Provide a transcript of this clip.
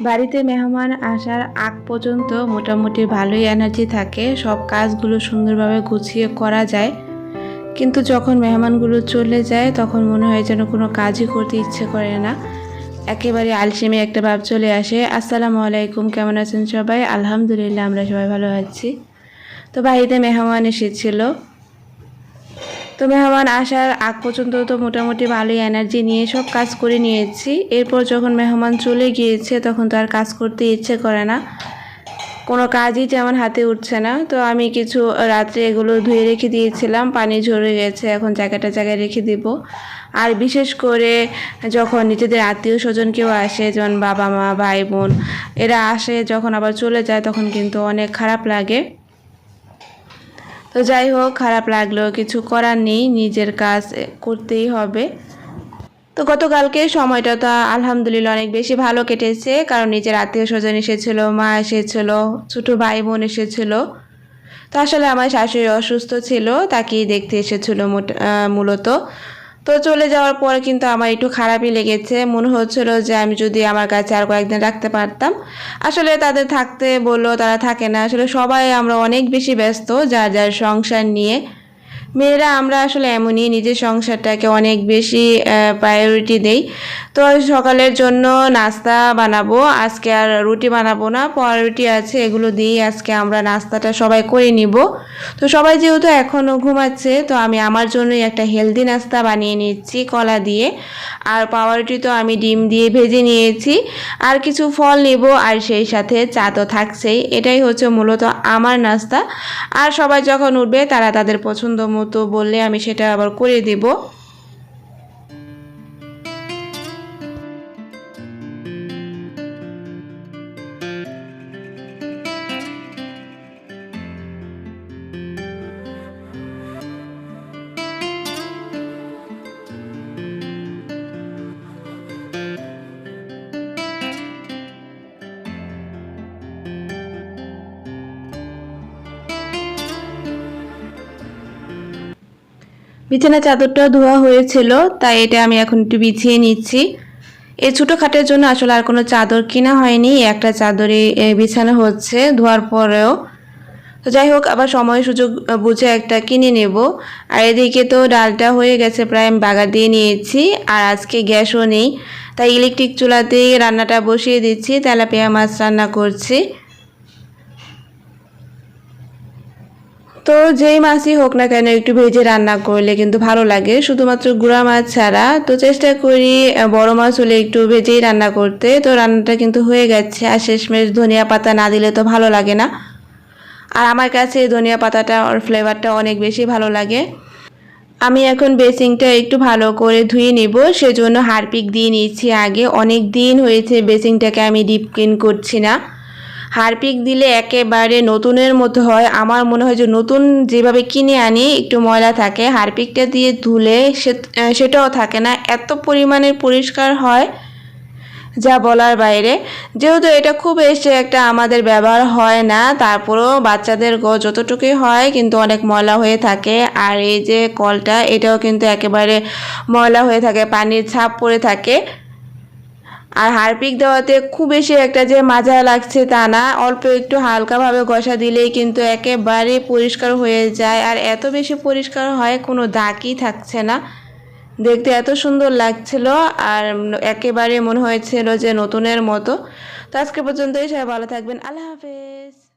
বাড়িতে মেহমান আসার আগ পর্যন্ত মোটামুটি ভালোই এনার্জি থাকে, সব কাজগুলো সুন্দরভাবে গুছিয়ে করা যায়। কিন্তু যখন মেহমানগুলো চলে যায় তখন মনে হয় যেন কোনো কাজই করতে ইচ্ছে করে না, একেবারে আলসেমি একটা ভাব চলে আসে। আসসালামু আলাইকুম, কেমন আছেন সবাই? আলহামদুলিল্লাহ, আমরা সবাই ভালো আছি। তো বাড়িতে মেহমান এসেছিল, তো মেহমান আসার আগ পর্যন্ত তো মোটামুটি ভালোই এনার্জি নিয়ে সব কাজ করে নিয়েছি। এরপর যখন মেহমান চলে গিয়েছে তখন তো আর কাজ করতে ইচ্ছে করে না, কোনো কাজই যেমন হাতে উঠছে না। তো আমি কিছু রাত্রে এগুলো ধুয়ে রেখে দিয়েছিলাম, পানি ঝরে গেছে, এখন জায়গায় রেখে দিব। আর বিশেষ করে যখন নিজেদের আত্মীয় স্বজন কেউ আসে, যেমন বাবা মা ভাই বোন, এরা আসে যখন আবার চলে যায় তখন কিন্তু অনেক খারাপ লাগে। তো যাই হোক, খারাপ লাগলেও কিছু করার নেই, নিজের কাজ করতেই হবে। তো গতকালকে সময়টা তো আলহামদুলিল্লাহ অনেক বেশি ভালো কেটেছে, কারণ নিজের আত্মীয় স্বজন এসেছিলো, মা এসেছিলো, ছোটো ভাই বোন এসেছিলো। তো আসলে আমার শাশুড়ি অসুস্থ ছিল, তাকেই দেখতে এসেছিলো মূলত। তো চলে যাওয়ার পর কিন্তু আমার একটু খারাপই লেগেছে, মনে হচ্ছিল যে আমি যদি আমার কাছে আর কয়েকদিন রাখতে পারতাম। আসলে তাদের থাকতে বললো তারা থাকে না, আসলে সবাই আমরা অনেক বেশি ব্যস্ত যার যার সংসার নিয়ে। মেয়েরা আমরা আসলে এমনই, নিজের সংসারটাকে অনেক বেশি প্রায়োরিটি দেই। তো সকালের জন্য নাস্তা বানাবো, আজকে আর রুটি বানাবো না, পাউরুটি আছে, এগুলো দিয়েই আজকে আমরা নাস্তাটা সবাই করে নিব। তো সবাই যেহেতু এখনও ঘুমাচ্ছে, তো আমি আমার জন্যই একটা হেলদি নাস্তা বানিয়ে নিচ্ছি কলা দিয়ে। আর পাউরুটি তো আমি ডিম দিয়ে ভেজে নিয়েছি, আর কিছু ফল নেব, আর সেই সাথে চা তো থাকছেই। এটাই হচ্ছে মূলত আমার নাস্তা। আর সবাই যখন উঠবে তারা তাদের পছন্দ মতো বললে আমি সেটা আবার করে দেব। বিছানা চাদরটা ধোয়া হয়েছিল, তাই এটা আমি এখন একটু বিছিয়ে নিচ্ছি। এই ছোটো খাটের জন্য আসলে আর কোনো চাদর কিনা হয়নি, একটা চাদরে বিছানো হচ্ছে ধোয়ার পরেও। তো যাই হোক, আবার সময় সুযোগ বুঝে একটা কিনে নেব। আর এদিকে তো ডালটা হয়ে গেছে, প্রায় আমি বাগার দিয়ে নিয়েছি। আর আজকে গ্যাসও নেই, তাই ইলেকট্রিক চুলাতেই রান্নাটা বসিয়ে দিচ্ছি, তেলাপিয়া মাছ রান্না করছি। তো যেই মাছই হোক না কেন একটু ভেজে রান্না করলে কিন্তু ভালো লাগে, শুধুমাত্র গুঁড়া মাছ ছাড়া। তো চেষ্টা করি বড় মাছ হলে একটু ভেজেই রান্না করতে। তো রান্নাটা কিন্তু হয়ে গেছে, আর শেষমেশ ধনিয়া পাতা না দিলে তো ভালো লাগে না। আর আমার কাছে ধনিয়া পাতাটা ওর ফ্লেভারটা অনেক বেশি ভালো লাগে। আমি এখন বেসিংটা একটু ভালো করে ধুয়ে নেব, সেজন্য হারপিক দিয়ে নিচ্ছি আগে। অনেক দিন হয়েছে বেসিংটাকে আমি ডিপ ক্লিন করছি না। হারপিক দিলে একেবারে নতুনের মতো হয়, আমার মনে হয় যে নতুন যেভাবে কিনে আনি একটু ময়লা থাকে, হারপিকটা দিয়ে ধুলে সেটাও থাকে না, এত পরিমাণের পরিষ্কার হয় যা বলার বাইরে। যেহেতু এটা খুব এসে একটা আমাদের ব্যবহার হয় না, তারপরেও বাচ্চাদের যতটুকুই হয় কিন্তু অনেক ময়লা হয়ে থাকে। আর এই যে কলটা, এটাও কিন্তু একেবারে ময়লা হয়ে থাকে, পানির ছাপ পড়ে থাকে। আর হারপিক দেওয়াতে খুব বেশি একটা যে মাজা লাগছে তা না, অল্প একটু হালকাভাবে ঘষা দিলেই কিন্তু একেবারে পরিষ্কার হয়ে যায়। আর এত বেশি পরিষ্কার হয়, কোনো দাগই থাকছে না, দেখতে এত সুন্দর লাগছিল। আর একেবারে মনে হয়েছিল যে নতুনের মতো। তো আজকে পর্যন্তই, সবাই ভালো থাকবেন, আল্লাহ হাফেজ।